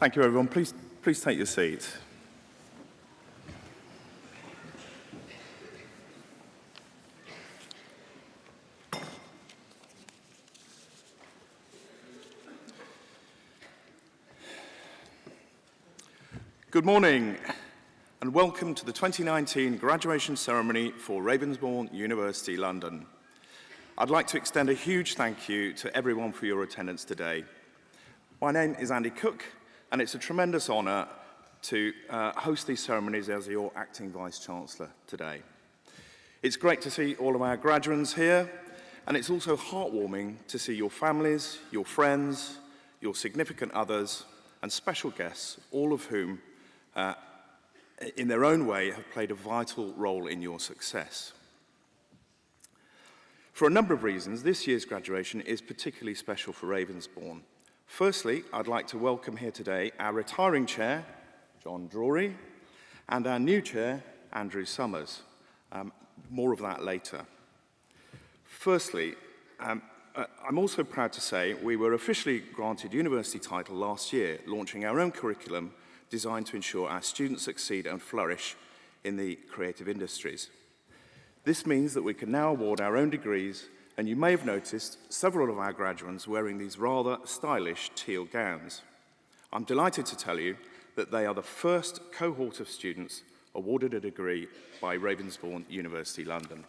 Thank you, everyone. Please take your seats. Good morning, and welcome to the 2019 graduation ceremony for Ravensbourne University, London. I'd like to extend a huge thank you to everyone for your attendance today. My name is Andy Cook, and it's a tremendous honour to host these ceremonies as your Acting Vice-Chancellor today. It's great to see all of our graduates here, and it's also heartwarming to see your families, your friends, your significant others, and special guests, all of whom, in their own way, have played a vital role in your success. For a number of reasons, this year's graduation is particularly special for Ravensbourne. Firstly, I'd like to welcome here today our retiring chair, John Drury, and our new chair, Andrew Summers. More of that later. Firstly, I'm also proud to say we were officially granted university title last year, launching our own curriculum designed to ensure our students succeed and flourish in the creative industries. This means that we can now award our own degrees, and you may have noticed several of our graduates wearing these rather stylish teal gowns. I'm delighted to tell you that they are the first cohort of students awarded a degree by Ravensbourne University, London.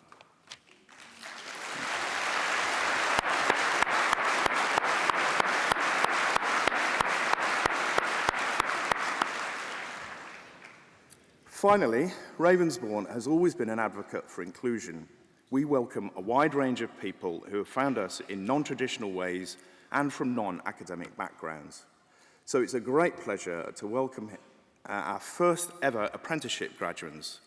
Finally, Ravensbourne has always been an advocate for inclusion. We welcome a wide range of people who have found us in non-traditional ways and from non-academic backgrounds. So it's a great pleasure to welcome our first ever apprenticeship graduates.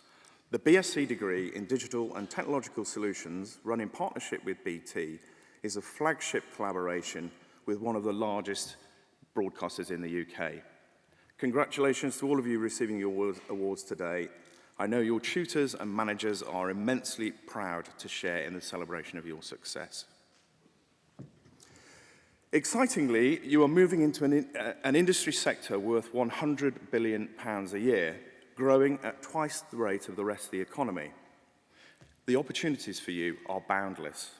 The BSc degree in Digital and Technological Solutions, run in partnership with BT, is a flagship collaboration with one of the largest broadcasters in the UK. Congratulations to all of you receiving your awards today. I know your tutors and managers are immensely proud to share in the celebration of your success. Excitingly, you are moving into an industry sector worth £100 billion a year, growing at twice the rate of the rest of the economy. The opportunities for you are boundless.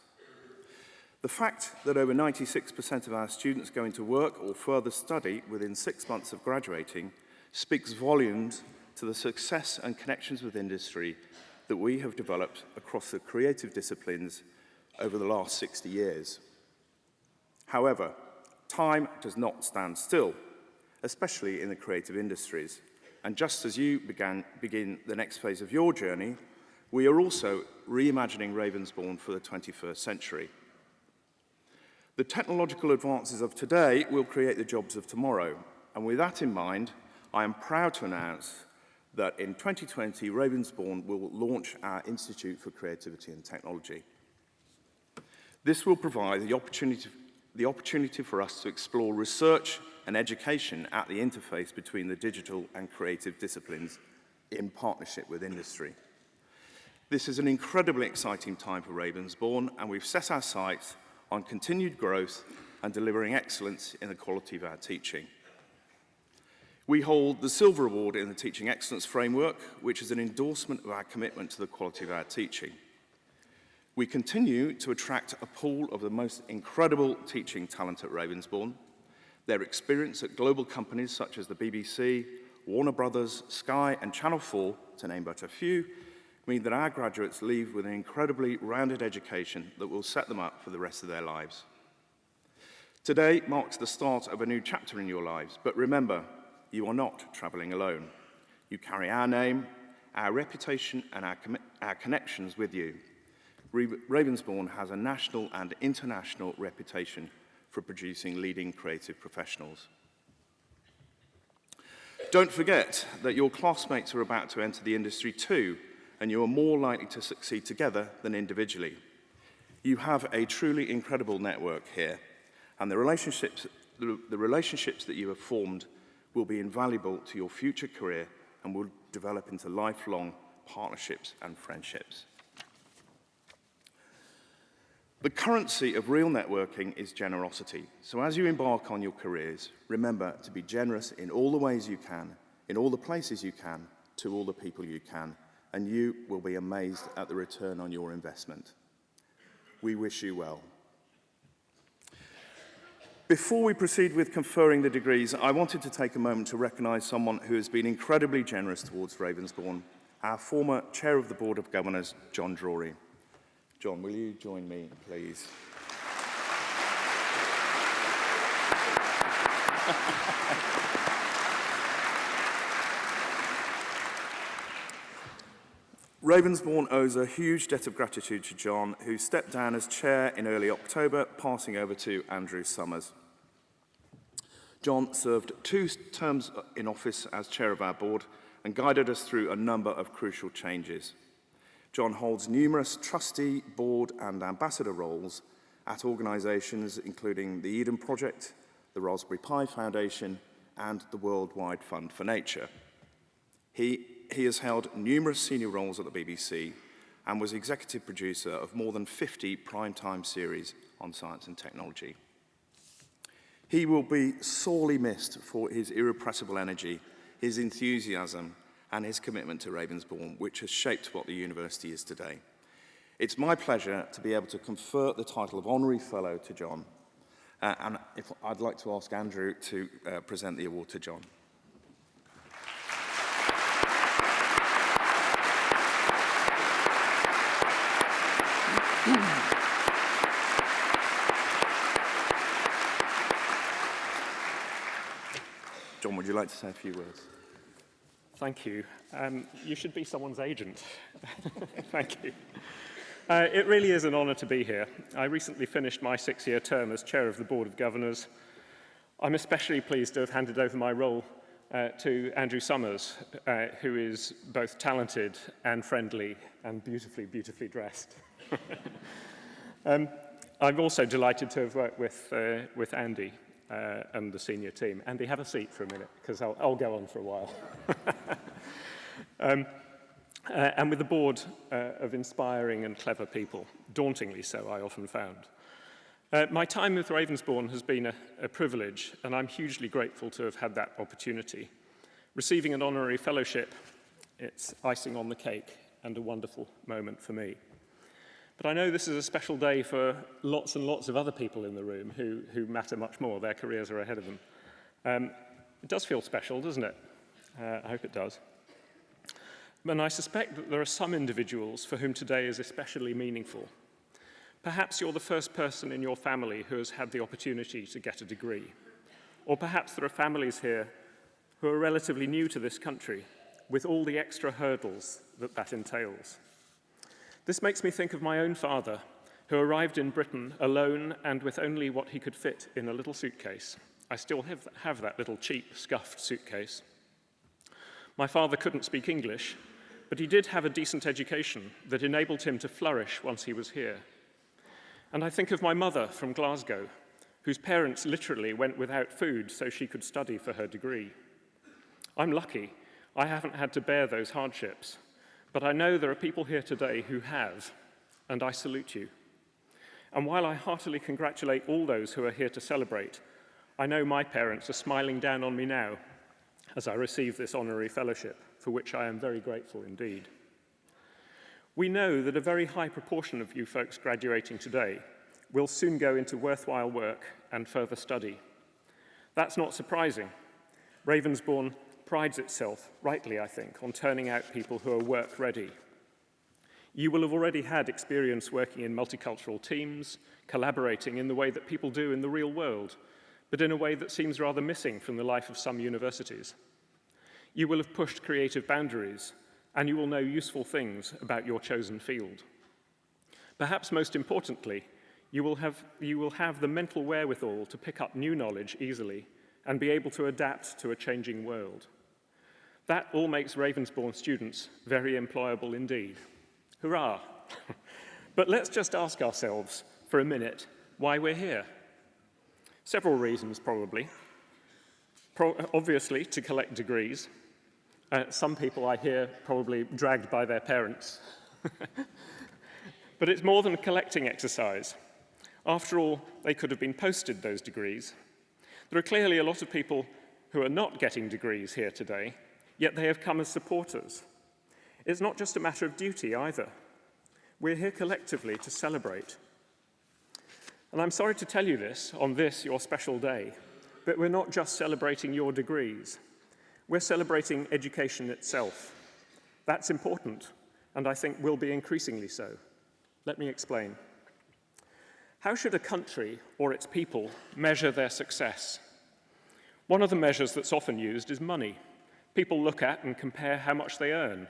The fact that over 96% of our students go into work or further study within 6 months of graduating speaks volumes to the success and connections with industry that we have developed across the creative disciplines over the last 60 years. However, time does not stand still, especially in the creative industries. And just as you begin the next phase of your journey, we are also reimagining Ravensbourne for the 21st century. The technological advances of today will create the jobs of tomorrow. And with that in mind, I am proud to announce that in 2020, Ravensbourne will launch our Institute for Creativity and Technology. This will provide the opportunity for us to explore research and education at the interface between the digital and creative disciplines in partnership with industry. This is an incredibly exciting time for Ravensbourne, and we've set our sights on continued growth and delivering excellence in the quality of our teaching. We hold the Silver Award in the Teaching Excellence Framework, which is an endorsement of our commitment to the quality of our teaching. We continue to attract a pool of the most incredible teaching talent at Ravensbourne. Their experience at global companies such as the BBC, Warner Brothers, Sky, and Channel 4, to name but a few, mean that our graduates leave with an incredibly rounded education that will set them up for the rest of their lives. Today marks the start of a new chapter in your lives, but remember, you are not travelling alone. You carry our name, our reputation, and our connections with you. Ravensbourne has a national and international reputation for producing leading creative professionals. Don't forget that your classmates are about to enter the industry too, and you are more likely to succeed together than individually. You have a truly incredible network here, and the relationships that you have formed will be invaluable to your future career and will develop into lifelong partnerships and friendships. The currency of real networking is generosity. So as you embark on your careers, remember to be generous in all the ways you can, in all the places you can, to all the people you can, and you will be amazed at the return on your investment. We wish you well. Before we proceed with conferring the degrees, I wanted to take a moment to recognise someone who has been incredibly generous towards Ravensbourne, our former Chair of the Board of Governors, John Drury. John, will you join me, please? Ravensbourne owes a huge debt of gratitude to John, who stepped down as chair in early October, passing over to Andrew Summers. John served 2 terms in office as chair of our board and guided us through a number of crucial changes. John holds numerous trustee, board and ambassador roles at organisations including the Eden Project, the Raspberry Pi Foundation and the Worldwide Fund for Nature. He has held numerous senior roles at the BBC and was executive producer of more than 50 primetime series on science and technology. He will be sorely missed for his irrepressible energy, his enthusiasm, and his commitment to Ravensbourne, which has shaped what the university is today. It's my pleasure to be able to confer the title of Honorary Fellow to John. And I'd like to ask Andrew to present the award to John. John, would you like to say a few words? Thank you. You should be someone's agent. Thank you. It really is an honour to be here. I recently finished my 6-year term as chair of the Board of Governors. I'm especially pleased to have handed over my role to Andrew Summers, who is both talented and friendly and beautifully, beautifully dressed. I'm also delighted to have worked with Andy and the senior team. Andy, have a seat for a minute, because I'll go on for a while. And with the board of inspiring and clever people, dauntingly so, I often found. My time with Ravensbourne has been a privilege, and I'm hugely grateful to have had that opportunity. Receiving an honorary fellowship, it's icing on the cake and a wonderful moment for me. But I know this is a special day for lots and lots of other people in the room who matter much more. Their careers are ahead of them. It does feel special, doesn't it? I hope it does. And I suspect that there are some individuals for whom today is especially meaningful. Perhaps you're the first person in your family who has had the opportunity to get a degree. Or perhaps there are families here who are relatively new to this country, with all the extra hurdles that entails. This makes me think of my own father, who arrived in Britain alone and with only what he could fit in a little suitcase. I still have that little cheap, scuffed suitcase. My father couldn't speak English, but he did have a decent education that enabled him to flourish once he was here. And I think of my mother from Glasgow, whose parents literally went without food so she could study for her degree. I'm lucky. I haven't had to bear those hardships. But I know there are people here today who have, and I salute you. And while I heartily congratulate all those who are here to celebrate, I know my parents are smiling down on me now as I receive this honorary fellowship, for which I am very grateful indeed. We know that a very high proportion of you folks graduating today will soon go into worthwhile work and further study. That's not surprising. Ravensbourne prides itself, rightly I think, on turning out people who are work-ready. You will have already had experience working in multicultural teams, collaborating in the way that people do in the real world, but in a way that seems rather missing from the life of some universities. You will have pushed creative boundaries, and you will know useful things about your chosen field. Perhaps most importantly, you will have the mental wherewithal to pick up new knowledge easily and be able to adapt to a changing world. That all makes Ravensbourne students very employable indeed. Hurrah! But let's just ask ourselves for a minute why we're here. Several reasons, probably. Obviously, to collect degrees. Some people I hear probably dragged by their parents. But it's more than a collecting exercise. After all, they could have been posted, those degrees. There are clearly a lot of people who are not getting degrees here today, yet they have come as supporters. It's not just a matter of duty either. We're here collectively to celebrate. And I'm sorry to tell you this on this, your special day, but we're not just celebrating your degrees. We're celebrating education itself. That's important, and I think will be increasingly so. Let me explain. How should a country or its people measure their success? One of the measures that's often used is money. People look at and compare how much they earn.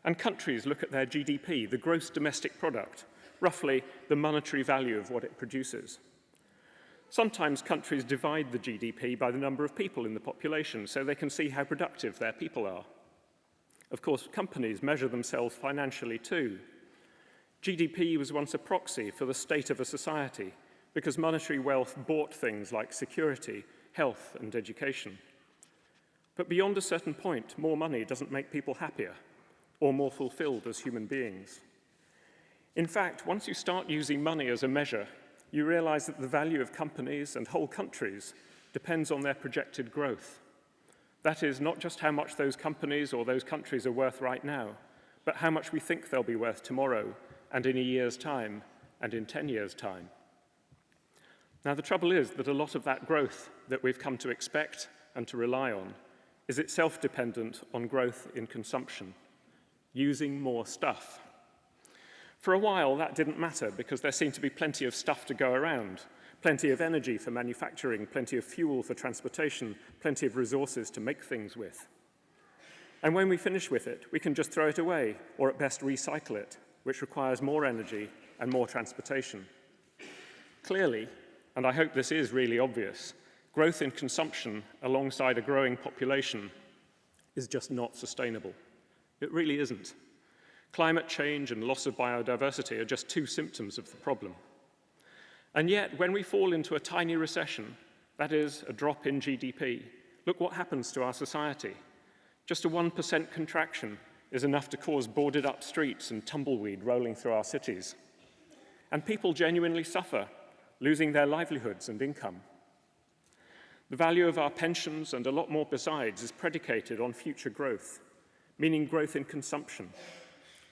And countries look at their GDP, the gross domestic product, roughly the monetary value of what it produces. Sometimes countries divide the GDP by the number of people in the population so they can see how productive their people are. Of course, companies measure themselves financially too. GDP was once a proxy for the state of a society because monetary wealth bought things like security, health, and education. But beyond a certain point, more money doesn't make people happier or more fulfilled as human beings. In fact, once you start using money as a measure, you realize that the value of companies and whole countries depends on their projected growth. That is, not just how much those companies or those countries are worth right now, but how much we think they'll be worth tomorrow, and in a year's time, and in 10 years' time. Now, the trouble is that a lot of that growth that we've come to expect and to rely on is itself dependent on growth in consumption, using more stuff. For a while, that didn't matter because there seemed to be plenty of stuff to go around, plenty of energy for manufacturing, plenty of fuel for transportation, plenty of resources to make things with. And when we finish with it, we can just throw it away, or at best recycle it, which requires more energy and more transportation. Clearly, and I hope this is really obvious, growth in consumption alongside a growing population is just not sustainable. It really isn't. Climate change and loss of biodiversity are just two symptoms of the problem. And yet, when we fall into a tiny recession, that is, a drop in GDP, look what happens to our society. Just a 1% contraction is enough to cause boarded-up streets and tumbleweed rolling through our cities. And people genuinely suffer, losing their livelihoods and income. The value of our pensions and a lot more besides is predicated on future growth, meaning growth in consumption.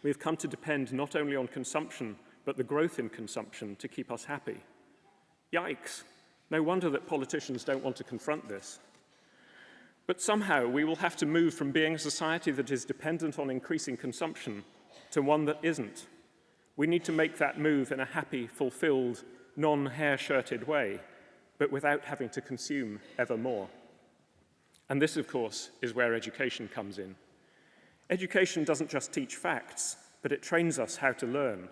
We've come to depend not only on consumption, but the growth in consumption to keep us happy. Yikes! No wonder that politicians don't want to confront this. But somehow we will have to move from being a society that is dependent on increasing consumption to one that isn't. We need to make that move in a happy, fulfilled, non-hair-shirted way, but without having to consume ever more. And this, of course, is where education comes in. Education doesn't just teach facts, but it trains us how to learn.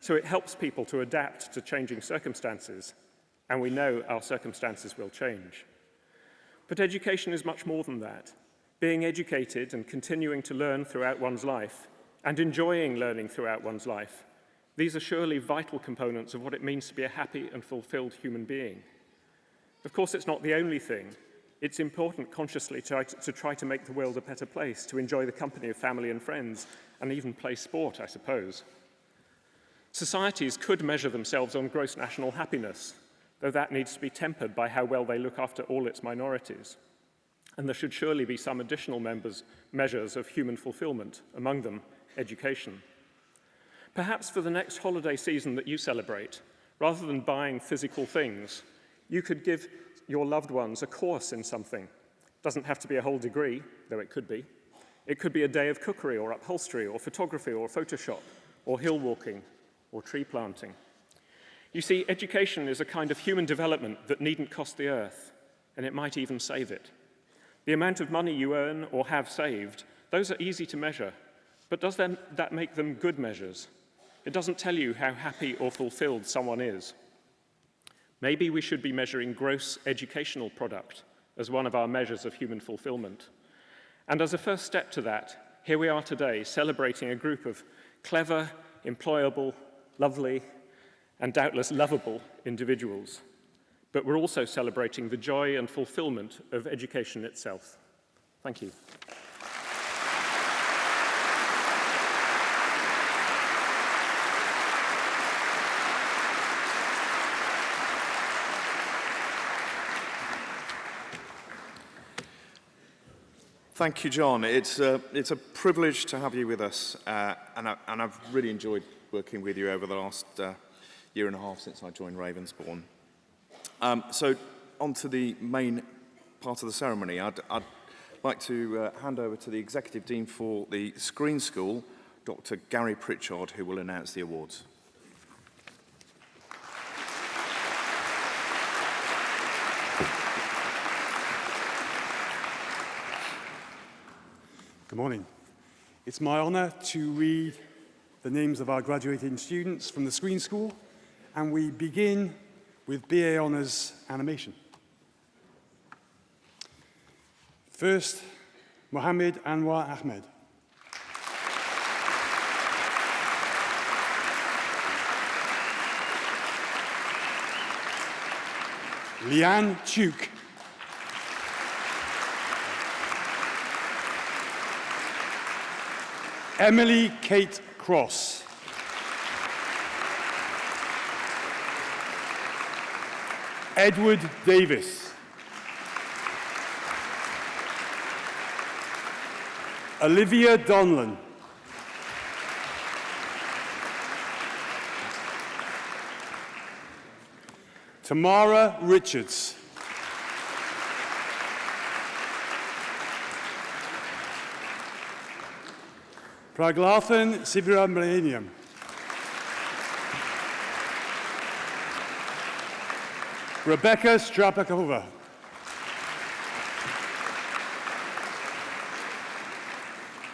So it helps people to adapt to changing circumstances, and we know our circumstances will change. But education is much more than that. Being educated and continuing to learn throughout one's life, and enjoying learning throughout one's life, these are surely vital components of what it means to be a happy and fulfilled human being. Of course, it's not the only thing. It's important consciously to try to make the world a better place, to enjoy the company of family and friends, and even play sport, I suppose. Societies could measure themselves on gross national happiness, though that needs to be tempered by how well they look after all its minorities. And there should surely be some additional measures of human fulfillment, among them education. Perhaps for the next holiday season that you celebrate, rather than buying physical things, you could give your loved ones a course in something. It doesn't have to be a whole degree, though it could be. It could be a day of cookery or upholstery or photography or Photoshop or hill walking or tree planting. You see, education is a kind of human development that needn't cost the earth, and it might even save it. The amount of money you earn or have saved, those are easy to measure, but does that make them good measures? It doesn't tell you how happy or fulfilled someone is. Maybe we should be measuring gross educational product as one of our measures of human fulfillment. And as a first step to that, here we are today celebrating a group of clever, employable, lovely, and doubtless lovable individuals. But we're also celebrating the joy and fulfillment of education itself. Thank you. Thank you, John. It's a privilege to have you with us, and I've really enjoyed working with you over the last year and a half since I joined Ravensbourne. So on to the main part of the ceremony. I'd like to hand over to the Executive Dean for the Screen School, Dr. Gary Pritchard, who will announce the awards. Good morning. It's my honour to read the names of our graduating students from the Screen School, and we begin with BA Honours Animation. First, Mohammed Anwar Ahmed. Liane Chuk. Emily Kate Cross. Edward Davis. Olivia Donlan. Tamara Richards. Praglathan Sivaramaniam. Rebecca Strapakova.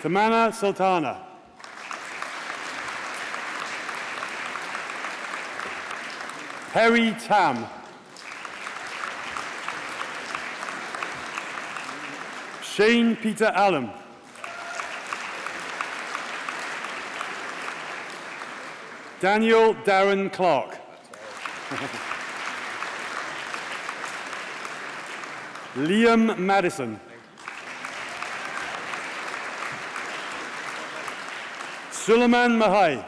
Tamana Sultana. Perry Tam. Shane Peter Allen. Daniel Darren Clark. Liam Madison. Suleiman Mahai.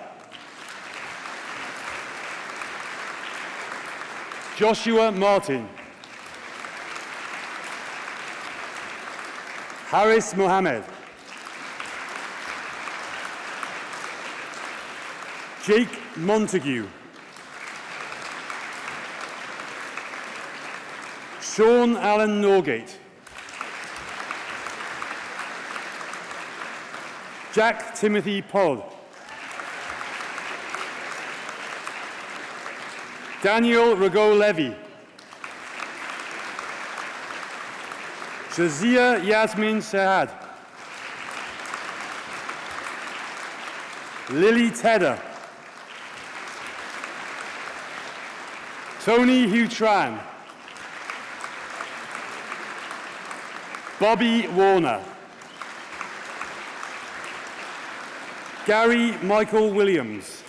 Joshua Martin. Haris Mohammed. Jake Montague. Sean Allen Norgate. Jack Timothy Pollard. Daniel Rago-Levy. Shazia Yasmin Sehad. Lily Tedder. Tony Hugh Tran. Bobby Warner. Gary Michael Williams.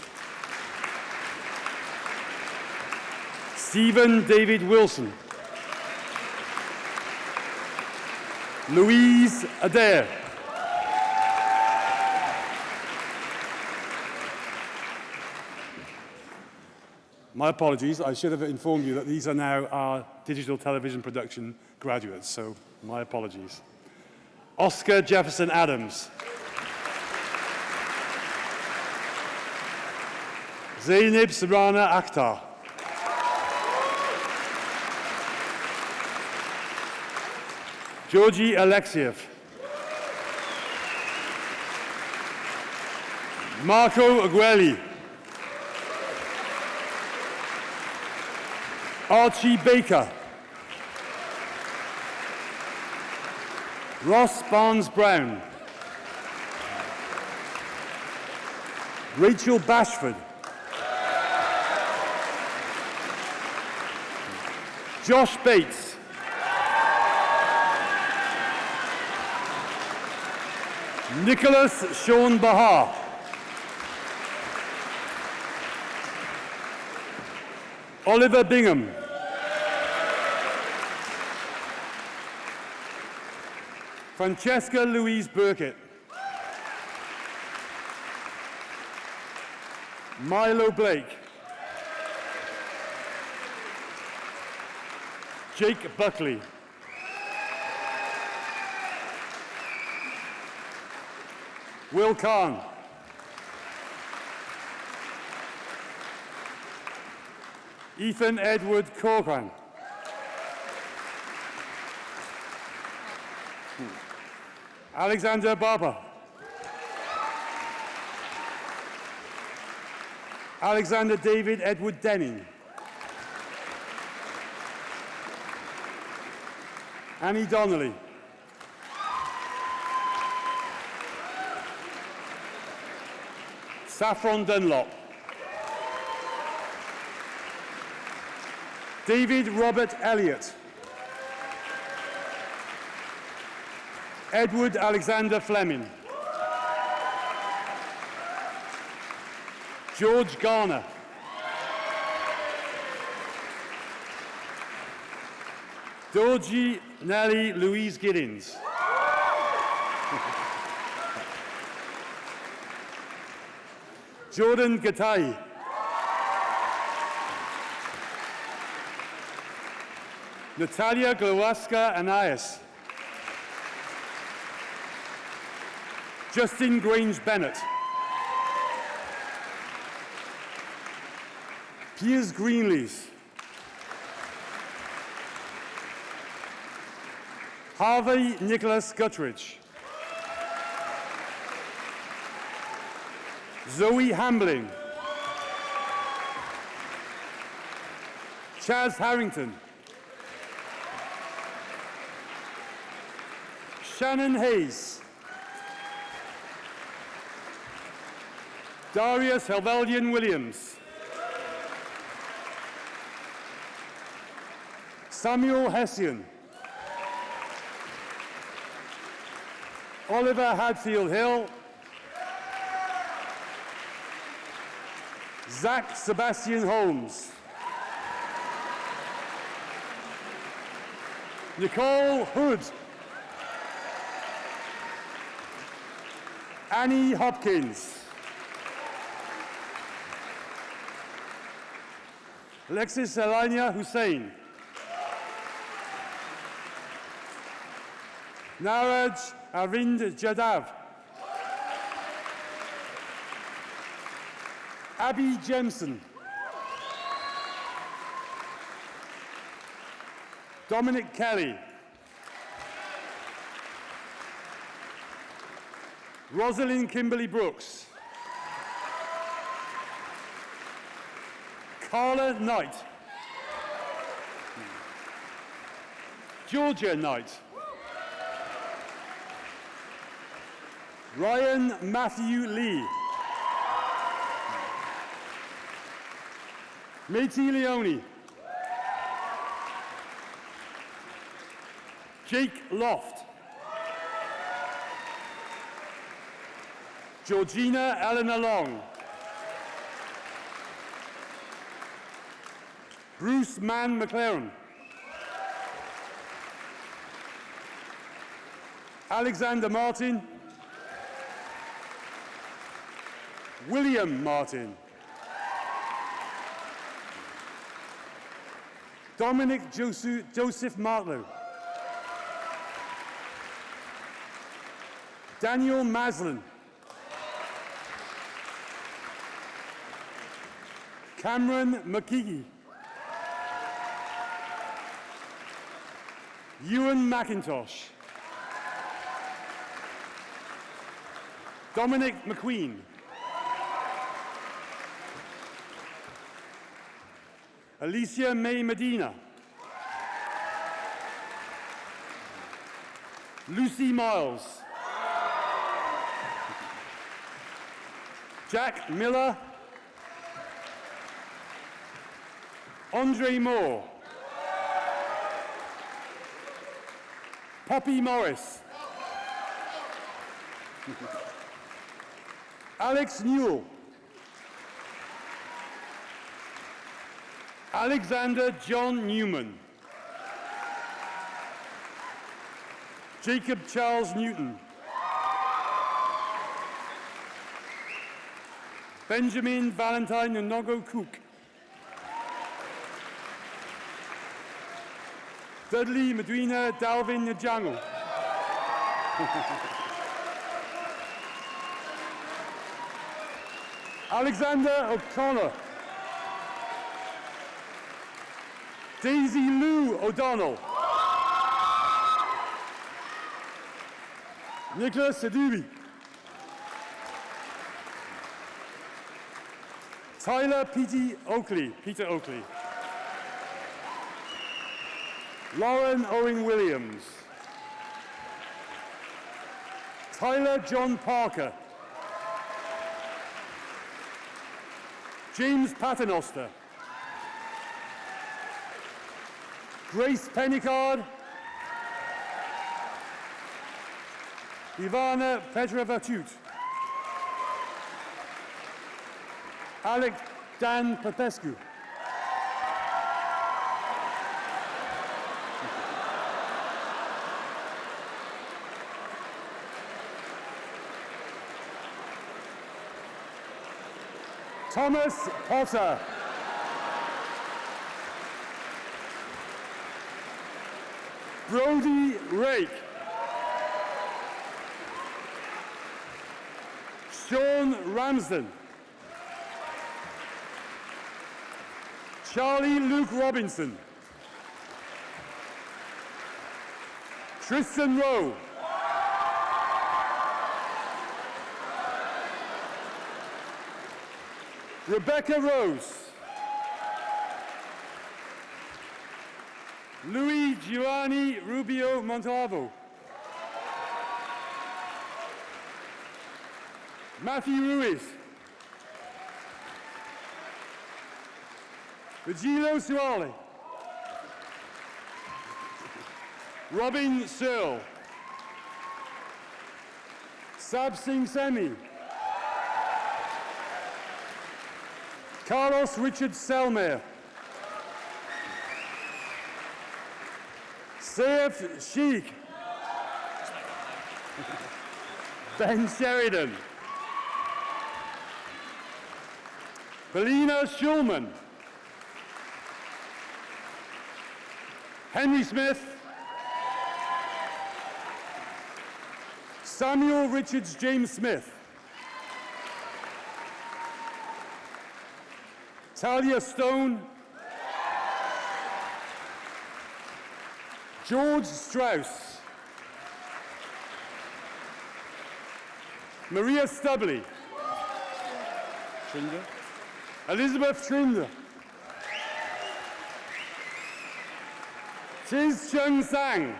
Stephen David Wilson. Louise Adair. My apologies, I should have informed you that these are now our digital television production graduates, so my apologies. Oscar Jefferson Adams. Zainab Sabrana Akhtar. Georgie Alexiev. Marco Agueli. Archie Baker. Ross Barnes-Brown. Rachel Bashford. Josh Bates. Nicholas Sean Bahar. Oliver Bingham. Francesca Louise Burkett. Milo Blake. Jake Buckley. Will Khan. Ethan Edward Corcoran. Alexander Barber. Alexander David Edward Denning. Annie Donnelly. Saffron Dunlop. David Robert Elliott. Edward Alexander Fleming. George Garner. Dorji Nellie Louise Giddins. Jordan Gatai. Natalia Glowaska Anais. Justin Grange Bennett. Piers Greenlees. Harvey Nicholas Guttridge. Zoe Hambling. Chaz Harrington. Shannon Hayes. Darius Helveldian Williams. Samuel Hessian. Oliver Hadfield Hill. Zach Sebastian Holmes. Nicole Hood. Annie Hopkins. Alexis Elania Hussain. Naraj Arvind Jadav. Abby Jemson. Dominic Kelly. Rosalind Kimberly Brooks. Carla Knight. Georgia Knight. Ryan Matthew Lee. Métis Leone. Jake Loft. Georgina Eleanor Long. Bruce Mann McLaren. Alexander Martin. William Martin. Dominic Joseph Martlow. Daniel Maslin. Cameron McKeague. Ewan McIntosh. Dominic McQueen. Alicia May Medina. Lucy Miles. Jack Miller. Andre Moore. Poppy Morris. Alex Newell. Alexander John Newman. Jacob Charles Newton. Benjamin Valentine Nogo Cook. Dudley Medina Dalvin Njango. Alexander O'Connor. Daisy Lou O'Donnell. Nicholas Adubi. Tyler Peter Oakley. Lauren Owen Williams. Tyler John Parker. James Paternoster. Grace Pennicard. Ivana Petrovatut. Alec Dan Popescu. Thomas Potter. Brody Rake. Sean Ramsden. Charlie Luke Robinson. Tristan Rowe. Rebecca Rose. Louis Giovanni Rubio Montalvo. Matthew Ruiz. Vigilo Suale. Robin Searle. Sab Singh Semi. Carlos Richard Selmer. Saif Sheikh. Ben Sheridan. Belina Schulman. Henry Smith. Samuel Richards James Smith. Talia Stone. George Strauss. Maria Stubley. Trinder. Elizabeth Trinder. Tiz Chung Sang.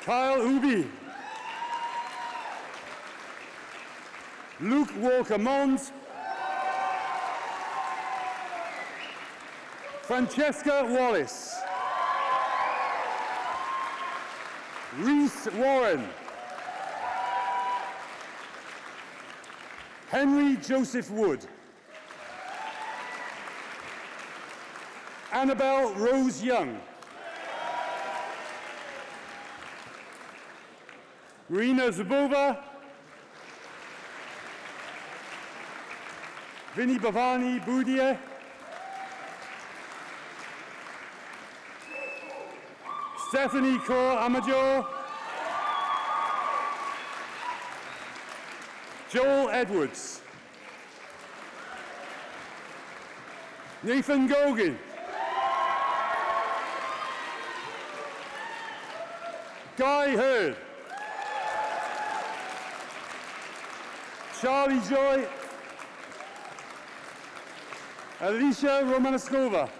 Kyle Ubi. Luke Walker Mons. Francesca Wallace. Reese Warren. Henry Joseph Wood. Annabelle Rose Young. Marina Zubova. Vinny Bhavani Boudier. Stephanie Kaur Amajor. Joel Edwards. Nathan Gogan. Guy Hurd. Charlie Joy. Alicia Romanaskova.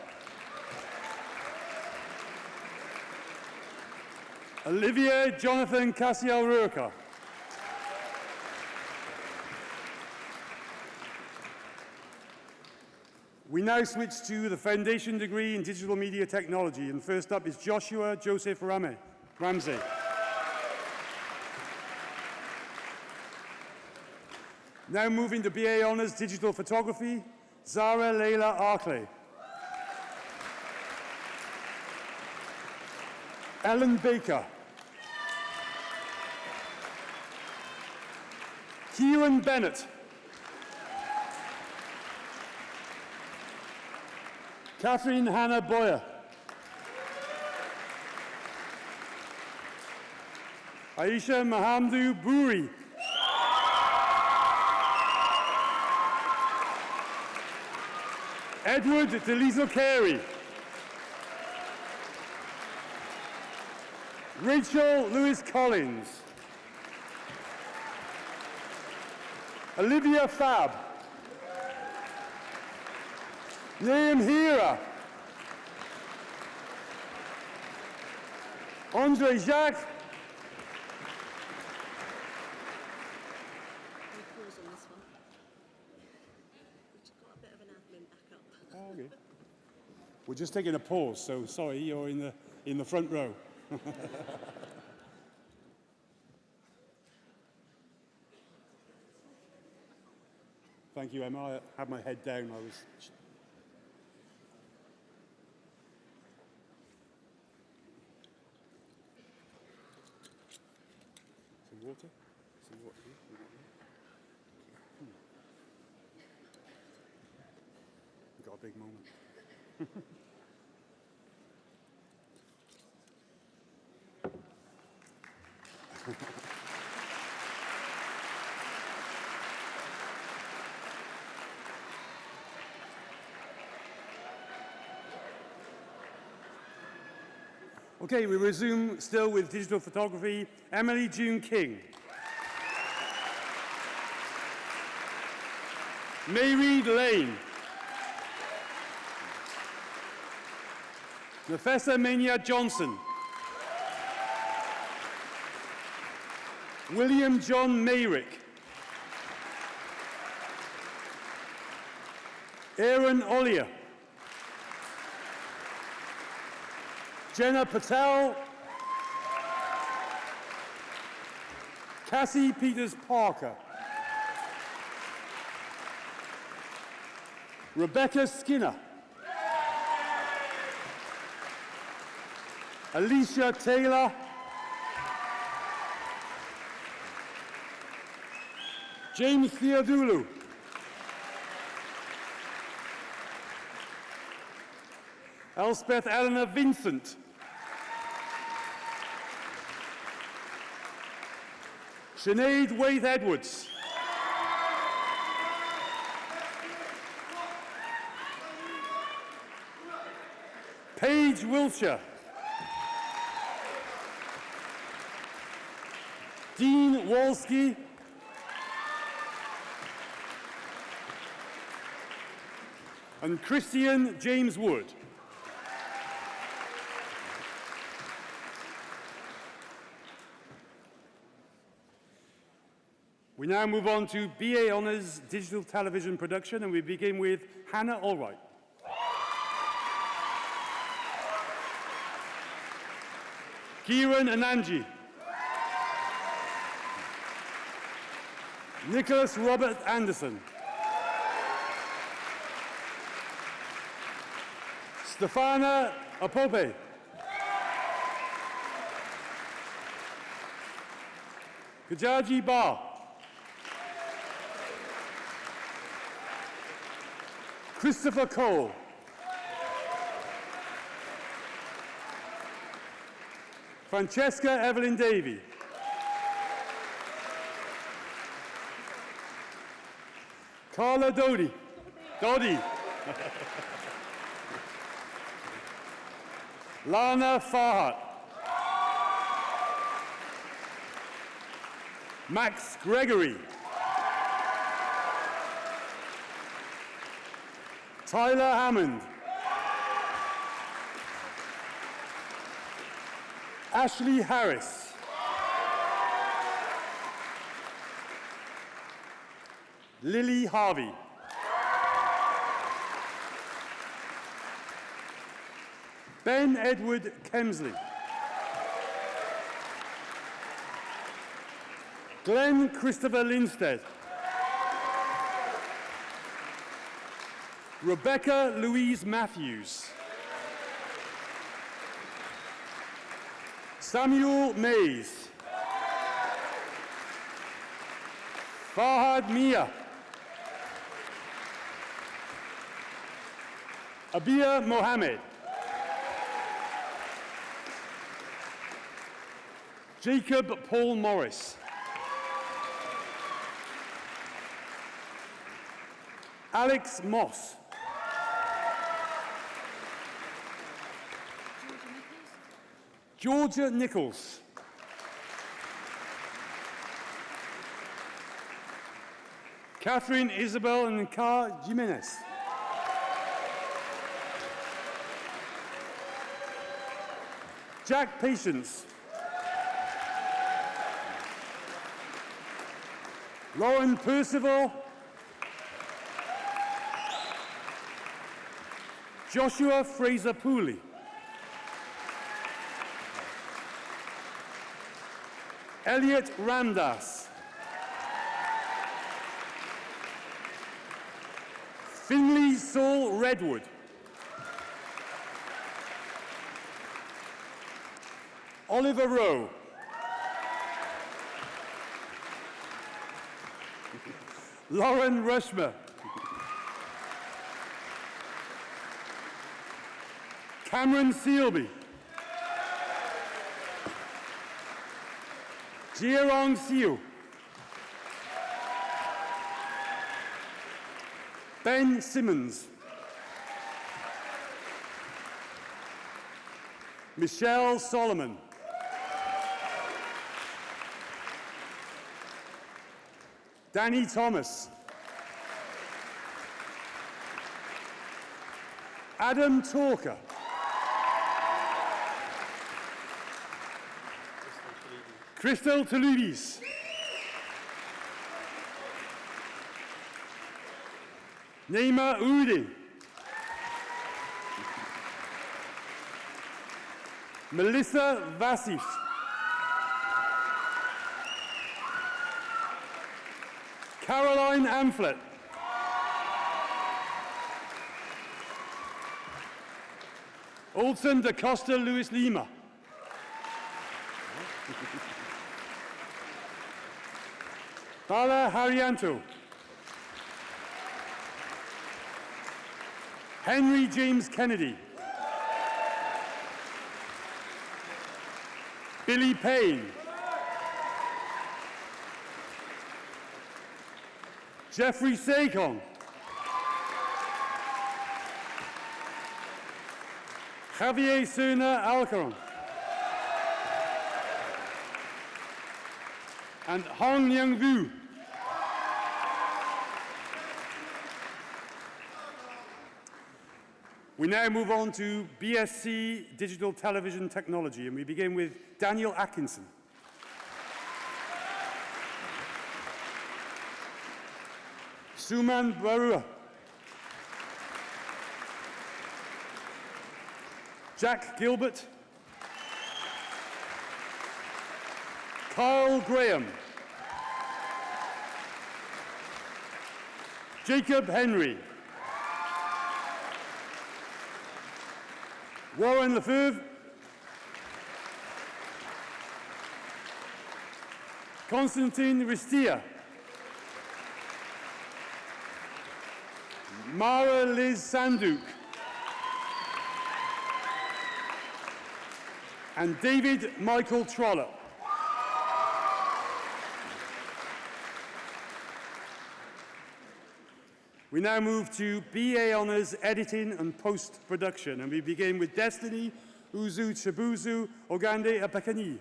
Olivier Jonathan Cassiel-Rurka. We now switch to the foundation degree in digital media technology, and first up is Joshua Joseph Ramsey. Now moving to BA Honours Digital Photography, Zara Leila Arkley. Ellen Baker. Kieran Bennett. Catherine Hannah Boyer. Aisha Mahamdu Buri. Edward Deliso Carey. Rachel Lewis Collins. Olivia Fab. Liam Hira. Andre Jacques. Pause on this one. We've just got a bit of an admin backup. Oh, okay. We're just taking a pause, so sorry, you're in the front row. Thank you, Emma. I had my head down. I was. Some water? Some water here? We've got a big moment. Okay, we resume still with digital photography. Emily June King. Mayreed Lane. Professor Mania Johnson. William John Mayrick. Aaron Ollier. Jenna Patel. Cassie Peters Parker. Rebecca Skinner. Alicia Taylor. James Theodulu. Elspeth Eleanor Vincent. Sinead Waite Edwards. Paige Wiltshire. Dean Walski. And Christian James Wood. We now move on to BA Honours Digital Television Production, and we begin with Hannah Allwright. Kieran Ananji. Nicholas Robert Anderson. Stefana Apope. Kajaji Bar. Christopher Cole. Francesca Evelyn Davey. Carla Dodie. Lana Farhat. Max Gregory. Tyler Hammond. Ashley Harris. Lily Harvey. Ben Edward Kemsley. Glenn Christopher Linstead. Rebecca Louise Matthews. Samuel Mays. Farhad Mia. Abia Mohammed. Jacob Paul Morris. Alex Moss. Georgia Nichols. Catherine Isabel and Car Jimenez. Jack Patience. Lauren Percival. Joshua Fraser Pooley. Elliot Ramdas. Finley Saul Redwood. Oliver Rowe. Lauren Rushmer. Cameron Sealby. Jiarong Siu. Ben Simmons. Michelle Solomon. Danny Thomas. Adam Talker. Crystal Touloudis. Neema Udi. Melissa Vassif. Caroline Amphlett. Olsen da Costa Luis Lima. Bala Haryanto. Henry James Kennedy. Billy Payne. Jeffrey Sakon. Javier Suna Alcaron. And Hong Young Vu. We now move on to BSc Digital Television Technology, and we begin with Daniel Atkinson. Suman Barua. Jack Gilbert. Kyle Graham. Jacob Henry. Warren Lefebvre. Constantine Ristia. Mara Liz Sanduk. And David Michael Trollope. We now move to BA Honours Editing and Post-Production, and we begin with Destiny Uzu Chibuzu Ogande Apakani.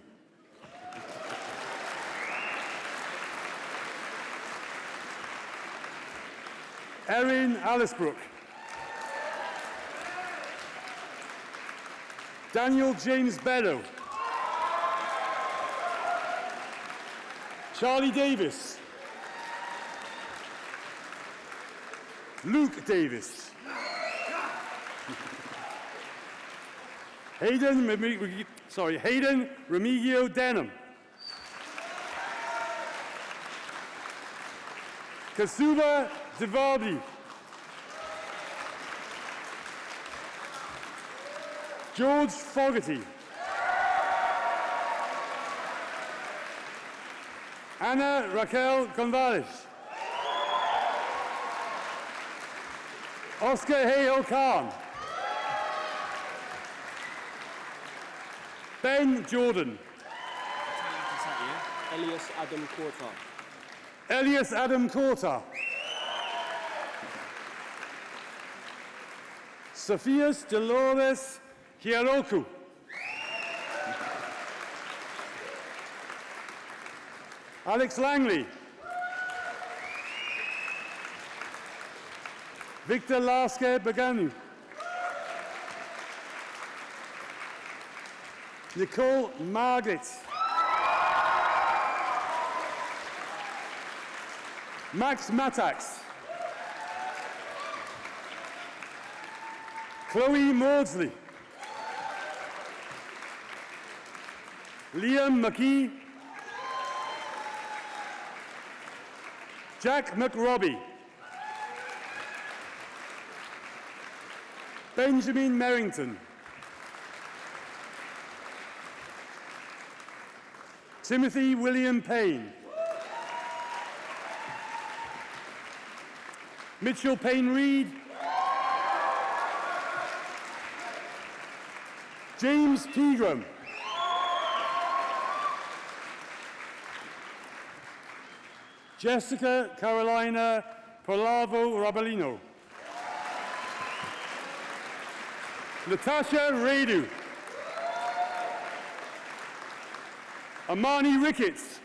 Erin Allisbrook. Daniel James Bellow. Charlie Davis. Luke Davis. Hayden Remigio Denham. Kasuba Divaldi. George Fogarty. Anna Raquel Gonzalez. Oscar Hale Khan. Ben Jordan. Elias Adam Korta. Elias Adam Korta. Sophias Dolores Hiroku. Alex Langley. Victor Laske Baganu. Nicole Margaret. Max Matax. Chloe Maudsley. Liam McKee. Jack McRobbie. Benjamin Merrington. Timothy William Payne. Mitchell Payne Reed. James Pegram. Jessica Carolina Polavo Rabelino. Natasha Radu. Amani Ricketts.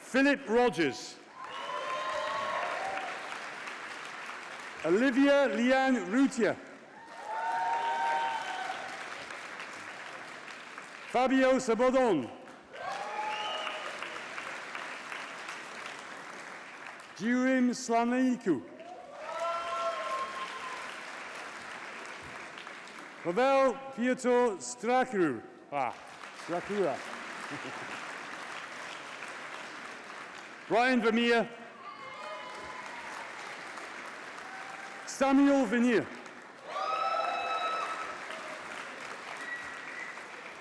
Philip Rogers. Olivia Leanne Routier. Fabio Sabodon. Jurim Slaniku. Pavel Piotr Strakuru. Strakura. Brian Vermeer. Samuel Veneer.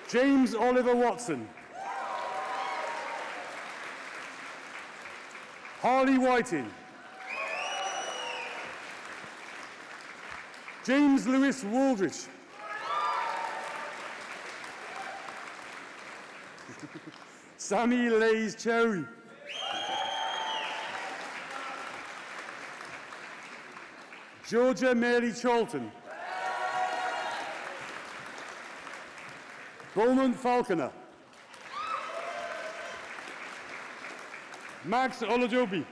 James Oliver Watson. Harley Whiting. James Lewis Waldridge. Sammy Lays Cherry. Georgia Mary Charlton. Bowman Falconer. Max Olajobi.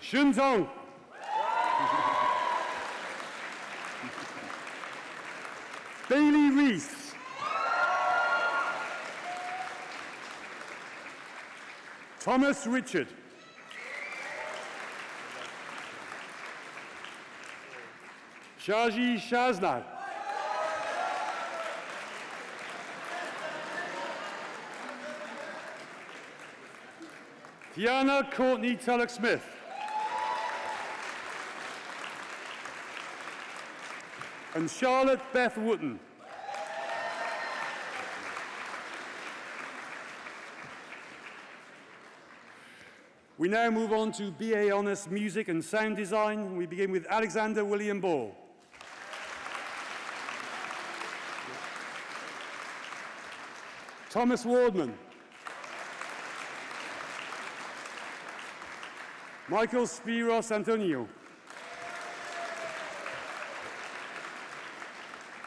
Shintong. Bailey Reese. Thomas Richard. Shaji Shaznai. Fiona Courtney Tulloch-Smith. And Charlotte Beth Wooten. We now move on to BA Honours Music and Sound Design. We begin with Alexander William Ball. Thomas Wardman. Michael Spiros Antonio.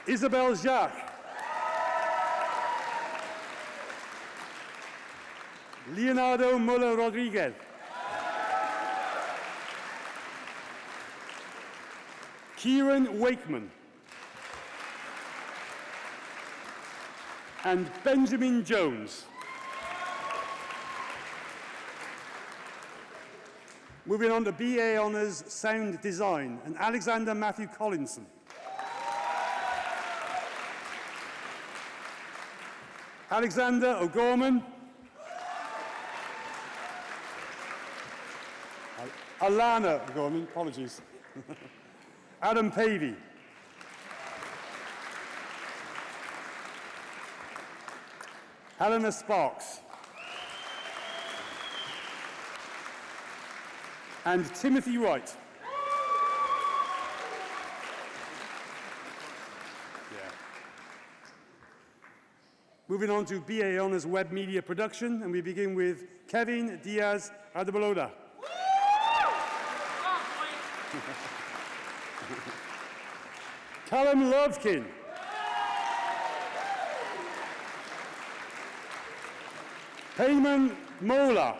Isabel Jacques. Leonardo Muller Rodriguez. Kieran Wakeman. And Benjamin Jones. Moving on to BA Honours Sound Design, and Alexander Matthew Collinson. Alexander O'Gorman. Alana O'Gorman, apologies. Adam Pavey. Helena Sparks. And Timothy Wright. Moving on to BA Honours Web Media Production, and we begin with Kevin Diaz Adeboloda. Callum Lovekin. Payman Mola.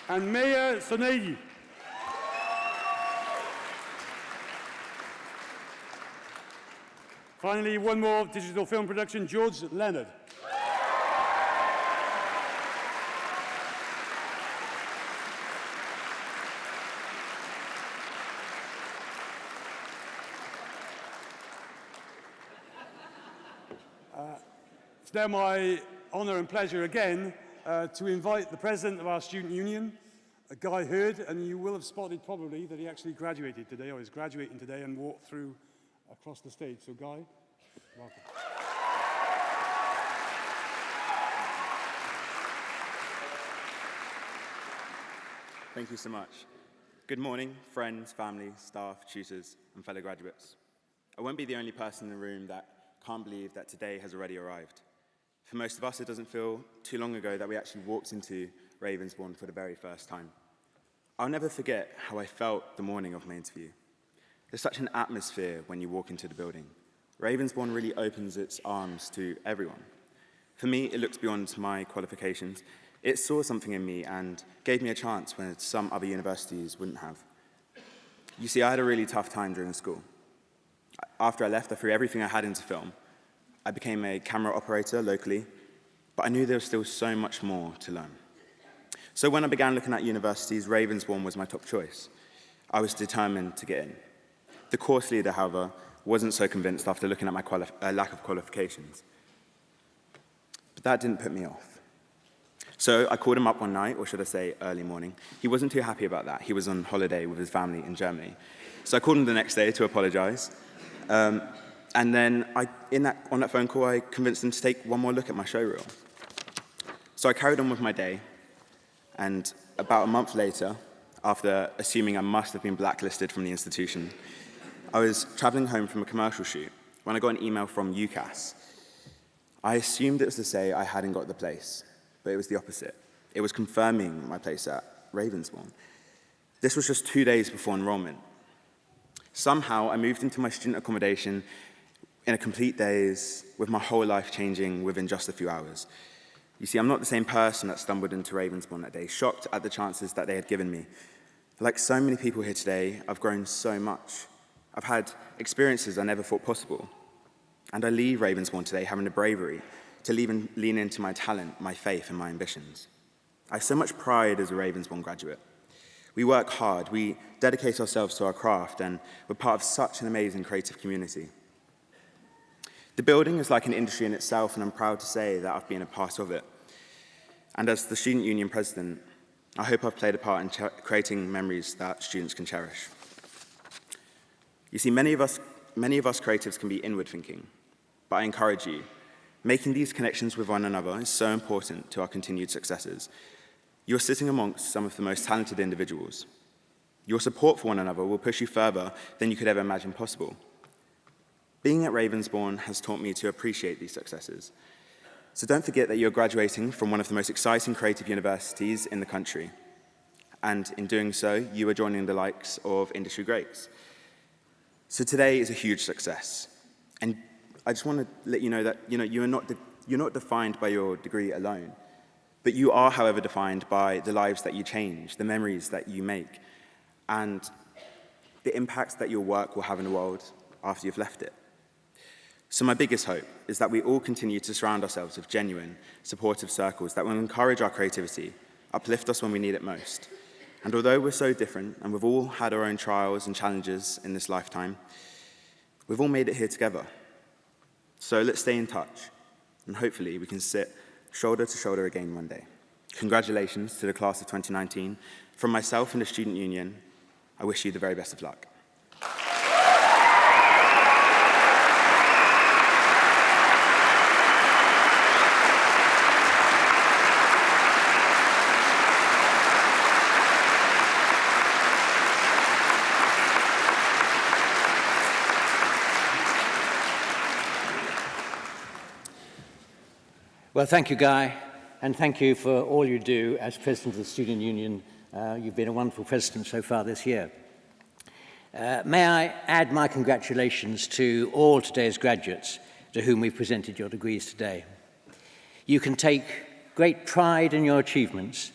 And Maya Sonegi. Finally, one more digital film production, George Leonard. It's now my honour and pleasure again to invite the president of our student union, Guy Hurd, and you will have spotted probably that he actually graduated today, or is graduating today, and walked through across the stage. So Guy, welcome. Thank you so much. Good morning, friends, family, staff, tutors, and fellow graduates. I won't be the only person in the room that can't believe that today has already arrived. For most of us, it doesn't feel too long ago that we actually walked into Ravensbourne for the very first time. I'll never forget how I felt the morning of my interview. There's such an atmosphere when you walk into the building. Ravensbourne really opens its arms to everyone. For me, it looks beyond my qualifications. It saw something in me and gave me a chance when some other universities wouldn't have. You see, I had a really tough time during school. After I left, I threw everything I had into film. I became a camera operator locally, but I knew there was still so much more to learn. So when I began looking at universities, Ravensbourne was my top choice. I was determined to get in. The course leader, however, wasn't so convinced after looking at my lack of qualifications. But that didn't put me off. So I called him up one night, or should I say early morning. He wasn't too happy about that. He was on holiday with his family in Germany. So I called him the next day to apologize. And then on that phone call, I convinced him to take one more look at my show reel. So I carried on with my day, and about a month later, after assuming I must have been blacklisted from the institution, I was traveling home from a commercial shoot when I got an email from UCAS. I assumed it was to say I hadn't got the place, but it was the opposite. It was confirming my place at Ravensbourne. This was just 2 days before enrollment. Somehow, I moved into my student accommodation in a complete daze, with my whole life changing within just a few hours. You see, I'm not the same person that stumbled into Ravensbourne that day, shocked at the chances that they had given me. Like so many people here today, I've grown so much. I've had experiences I never thought possible. And I leave Ravensbourne today having the bravery to lean into my talent, my faith, and my ambitions. I have so much pride as a Ravensbourne graduate. We work hard, we dedicate ourselves to our craft, and we're part of such an amazing creative community. The building is like an industry in itself, and I'm proud to say that I've been a part of it. And as the Student Union President, I hope I've played a part in creating memories that students can cherish. You see, many of us creatives can be inward thinking, but I encourage you, making these connections with one another is so important to our continued successes. You're sitting amongst some of the most talented individuals. Your support for one another will push you further than you could ever imagine possible. Being at Ravensbourne has taught me to appreciate these successes. So don't forget that you're graduating from one of the most exciting creative universities in the country. And in doing so, you are joining the likes of industry greats. So today is a huge success. And I just want to let you know that you're not defined by your degree alone. But you are, however, defined by the lives that you change, the memories that you make, and the impacts that your work will have in the world after you've left it. So my biggest hope is that we all continue to surround ourselves with genuine, supportive circles that will encourage our creativity, uplift us when we need it most. And although we're so different, and we've all had our own trials and challenges in this lifetime, we've all made it here together. So let's stay in touch, and hopefully we can sit shoulder to shoulder again one day. Congratulations to the class of 2019. From myself and the Student Union, I wish you the very best of luck. Well, thank you, Guy, and thank you for all you do as President of the Student Union You've been a wonderful president so far this year. May I add my congratulations to all today's graduates to whom we've presented your degrees today. You can take great pride in your achievements,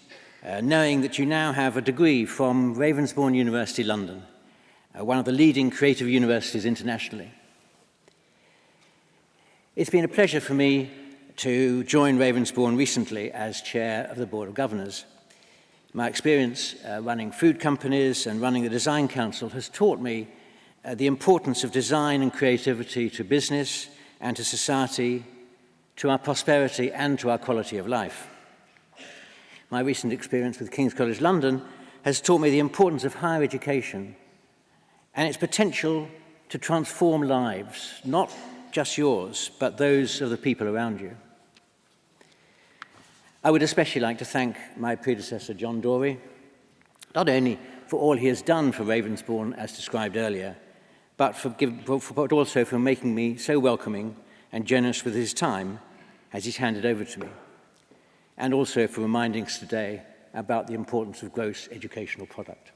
knowing that you now have a degree from Ravensbourne University, London, one of the leading creative universities internationally. It's been a pleasure for me to join Ravensbourne recently as chair of the Board of Governors. My experience running food companies and running the Design Council has taught me the importance of design and creativity to business and to society, to our prosperity and to our quality of life. My recent experience with King's College London has taught me the importance of higher education and its potential to transform lives, not just yours, but those of the people around you. I would especially like to thank my predecessor, John Dorey, not only for all he has done for Ravensbourne, as described earlier, but also for making me so welcoming and generous with his time as he's handed over to me, and also for reminding us today about the importance of gross educational product.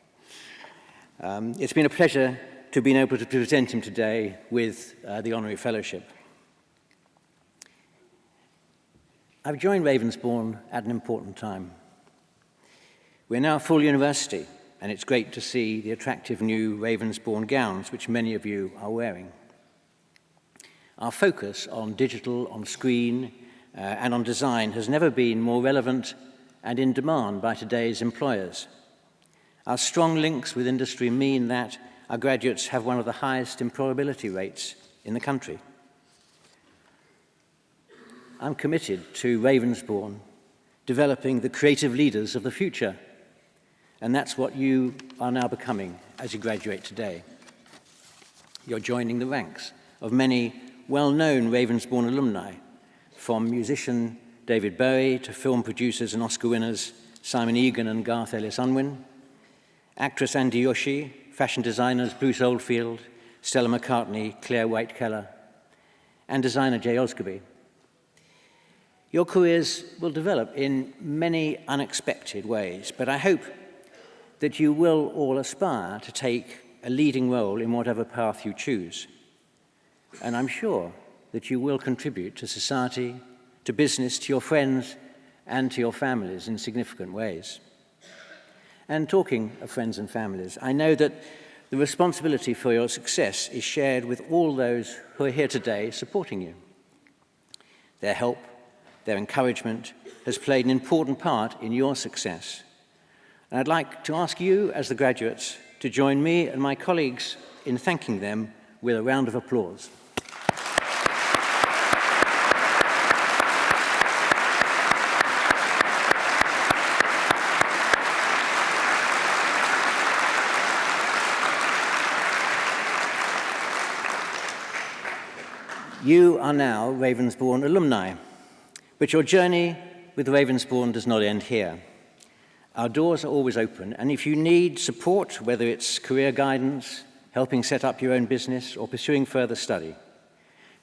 It's been a pleasure to be able to present him today with the Honorary Fellowship. I've joined Ravensbourne at an important time. We're now a full university, and it's great to see the attractive new Ravensbourne gowns, which many of you are wearing. Our focus on digital, on screen, and on design has never been more relevant and in demand by today's employers. Our strong links with industry mean that our graduates have one of the highest employability rates in the country. I'm committed to Ravensbourne developing the creative leaders of the future, and that's what you are now becoming as you graduate today. You're joining the ranks of many well-known Ravensbourne alumni, from musician David Bowie to film producers and Oscar winners Simon Egan and Garth Ellis-Unwin, actress Andy Yoshi, fashion designers Bruce Oldfield, Stella McCartney, Claire White-Keller, and designer Jay Osgoody. Your careers will develop in many unexpected ways, but I hope that you will all aspire to take a leading role in whatever path you choose. And I'm sure that you will contribute to society, to business, to your friends, and to your families in significant ways. And talking of friends and families, I know that the responsibility for your success is shared with all those who are here today supporting you. Their help, their encouragement has played an important part in your success. And I'd like to ask you, as the graduates, to join me and my colleagues in thanking them with a round of applause. You are now Ravensbourne alumni, but your journey with Ravensbourne does not end here. Our doors are always open, and if you need support, whether it's career guidance, helping set up your own business, or pursuing further study,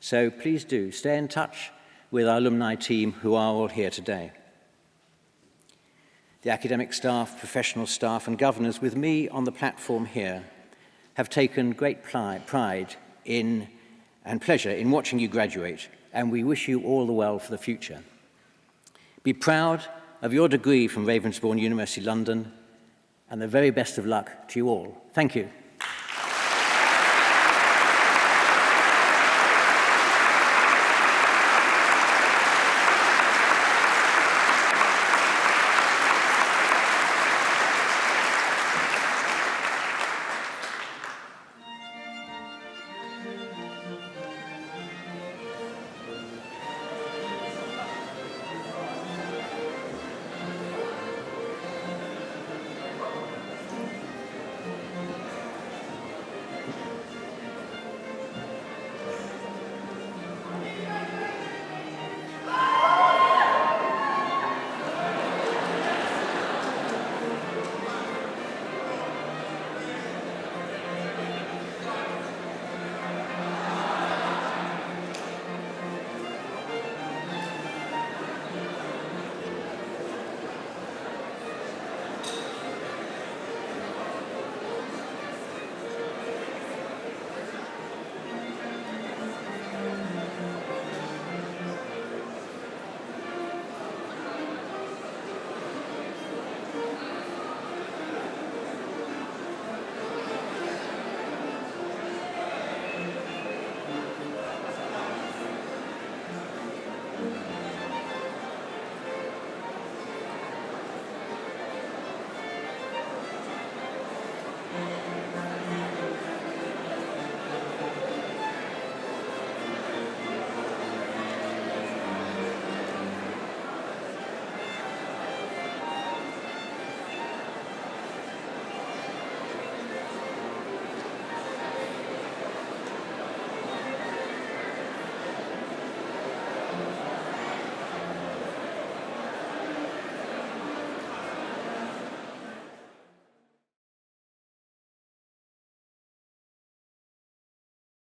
so please do stay in touch with our alumni team who are all here today. The academic staff, professional staff, and governors with me on the platform here have taken great pride in and pleasure in watching you graduate, and we wish you all the well for the future. Be proud of your degree from Ravensbourne University, London, and the very best of luck to you all. Thank you.